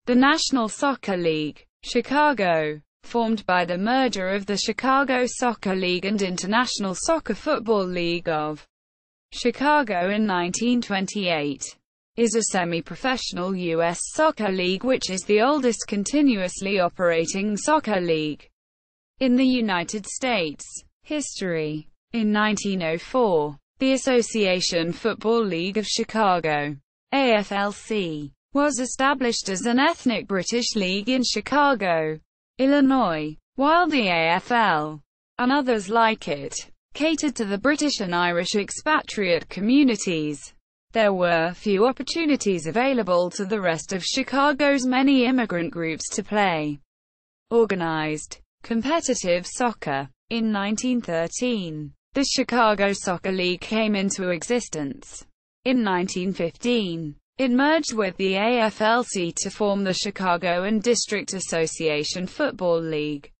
The National Soccer League, Chicago, formed by the merger of the Chicago Soccer League and International Soccer Football League of Chicago in 1928, is a semi-professional U.S. soccer league which is the oldest continuously operating soccer league in the United States. History. In 1904, the Association Football League of Chicago, AFL-C, was established as an ethnic British league in Chicago, Illinois, while the AFL, and others like it, catered to the British and Irish expatriate communities. There were few opportunities available to the rest of Chicago's many immigrant groups to play organized, competitive soccer. In 1913, the Chicago Soccer League came into existence. In 1915, it merged with the AFL-C to form the Chicago and District Association Football League,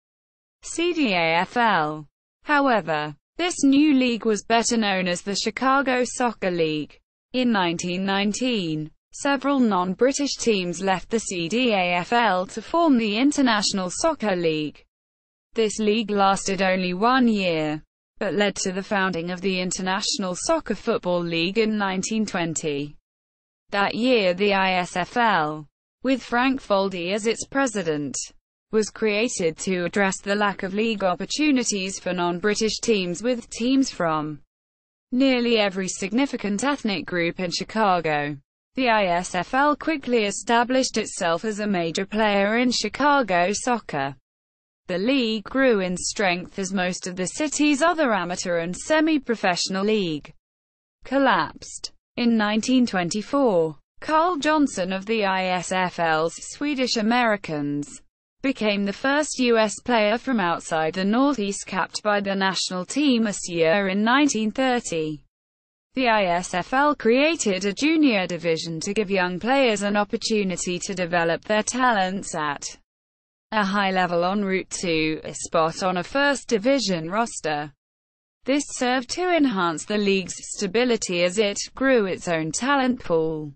CDAFL. However, this new league was better known as the Chicago Soccer League. In 1919, several non-British teams left the CDAFL to form the International Soccer League. This league lasted only 1 year, but led to the founding of the International Soccer Football League in 1920. That year the ISFL, with Frank Foldy as its president, was created to address the lack of league opportunities for non-British teams, with teams from nearly every significant ethnic group in Chicago. The ISFL quickly established itself as a major player in Chicago soccer. The league grew in strength as most of the city's other amateur and semi-professional league collapsed. In 1924, Carl Johnson of the ISFL's Swedish Americans became the first U.S. player from outside the Northeast capped by the national team this year. In 1930, the ISFL created a junior division to give young players an opportunity to develop their talents at a high level en route to a spot on a first division roster. This served to enhance the league's stability as it grew its own talent pool.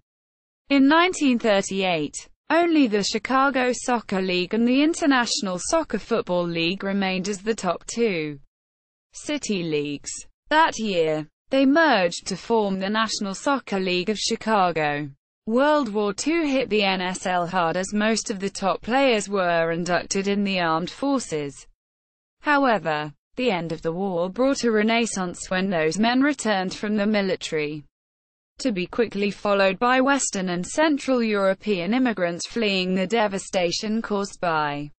In 1938, only the Chicago Soccer League and the International Soccer Football League remained as the top two city leagues. That year, they merged to form the National Soccer League of Chicago. World War II hit the NSL hard as most of the top players were inducted in the armed forces. However, the end of the war brought a renaissance when those men returned from the military, to be quickly followed by Western and Central European immigrants fleeing the devastation caused by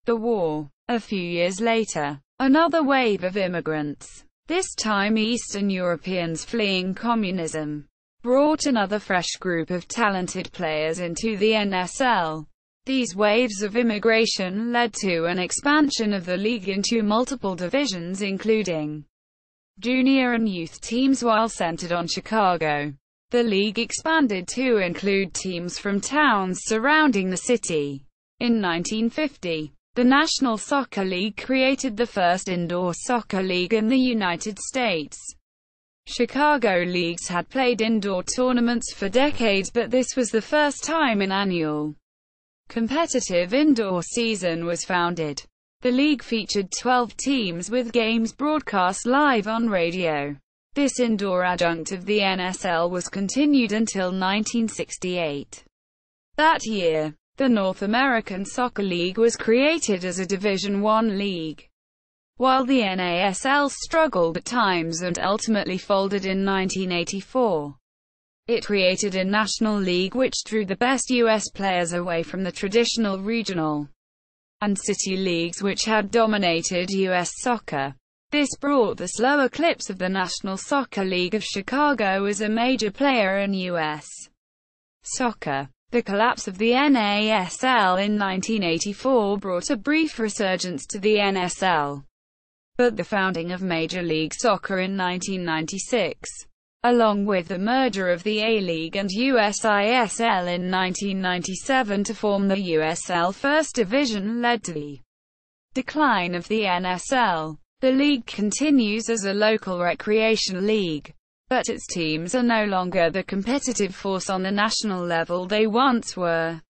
the war. A few years later, another wave of immigrants, this time Eastern Europeans fleeing communism, brought another fresh group of talented players into the NSL. These waves of immigration led to an expansion of the league into multiple divisions including junior and youth teams. While centered on Chicago, the league expanded to include teams from towns surrounding the city. In 1950, the National Soccer League created the first indoor soccer league in the United States. Chicago leagues had played indoor tournaments for decades, but this was the first time an annual competitive indoor season was founded. The league featured 12 teams with games broadcast live on radio. This indoor adjunct of the NSL was continued until 1968. That year, the North American Soccer League was created as a Division I league. While the NASL struggled at times and ultimately folded in 1984, it created a national league which drew the best U.S. players away from the traditional regional and city leagues which had dominated U.S. soccer. This brought the slower clips of the National Soccer League of Chicago as a major player in U.S. soccer. The collapse of the NASL in 1984 brought a brief resurgence to the NSL. But the founding of Major League Soccer in 1996, along with the merger of the A-League and USISL in 1997 to form the USL First Division, led to the decline of the NSL. The league continues as a local recreation league, but its teams are no longer the competitive force on the national level they once were.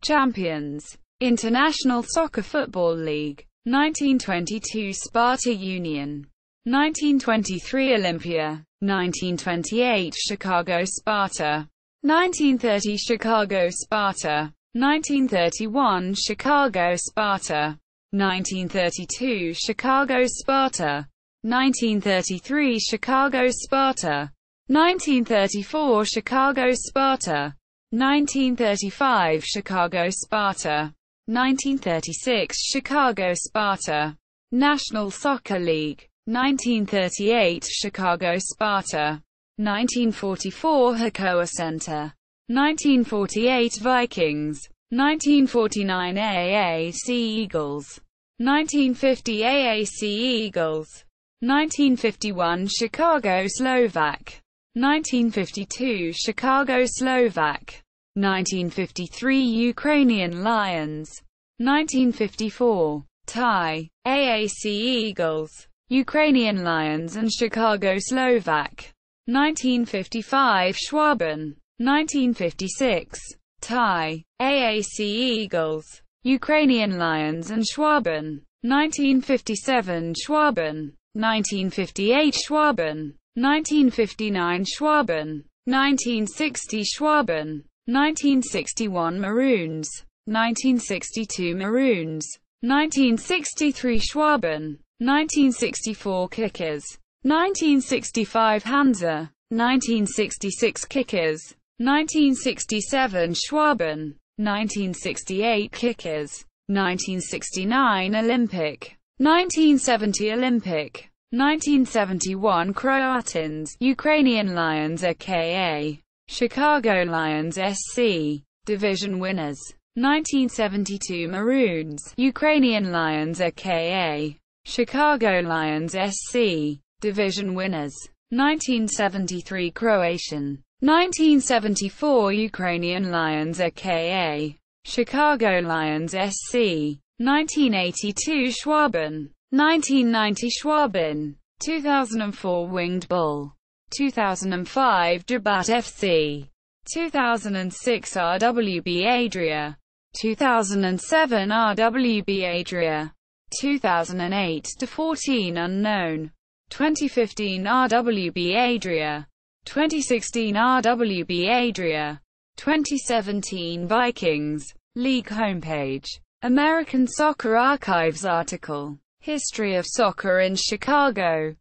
Champions. International Soccer Football League. 1922 Sparta Union. 1923 Olympia. 1928 Chicago Sparta. 1930 Chicago Sparta. 1931 Chicago Sparta. 1932 Chicago Sparta. 1933 Chicago Sparta. 1934 Chicago Sparta. 1935 Chicago Sparta. 1936 Chicago Sparta. National Soccer League. 1938 Chicago Sparta. 1944 Hakoah Center. 1948 Vikings. 1949 AAC Eagles. 1950 AAC Eagles. 1951 Chicago Slovak. 1952 Chicago Slovak. 1953 Ukrainian Lions. 1954 Thai, AAC Eagles, Ukrainian Lions and Chicago Slovak. 1955 Schwaben. 1956 Thai, AAC Eagles, Ukrainian Lions and Schwaben. 1957 Schwaben. 1958 Schwaben. 1959 Schwaben. 1960 Schwaben. 1961 Maroons. 1962 Maroons. 1963 Schwaben. 1964 Kickers. 1965 Hansa. 1966 Kickers. 1967 Schwaben. 1968 Kickers. 1969 Olympic. 1970 Olympic. 1971 Croatins, Ukrainian Lions aka Chicago Lions SC, division winners. 1972 Maroons, Ukrainian Lions aka Chicago Lions SC, division winners. 1973 Croatian. 1974 Ukrainian Lions aka Chicago Lions SC. 1982 Schwaben. 1990 Schwaben. 2004 Winged Bull. 2005 Jabat FC. 2006 RWB Adria. 2007 RWB Adria. 2008-14 Unknown. 2015 RWB Adria. 2016 RWB Adria. 2017 Vikings. League homepage. American Soccer Archives article. History of Soccer in Chicago.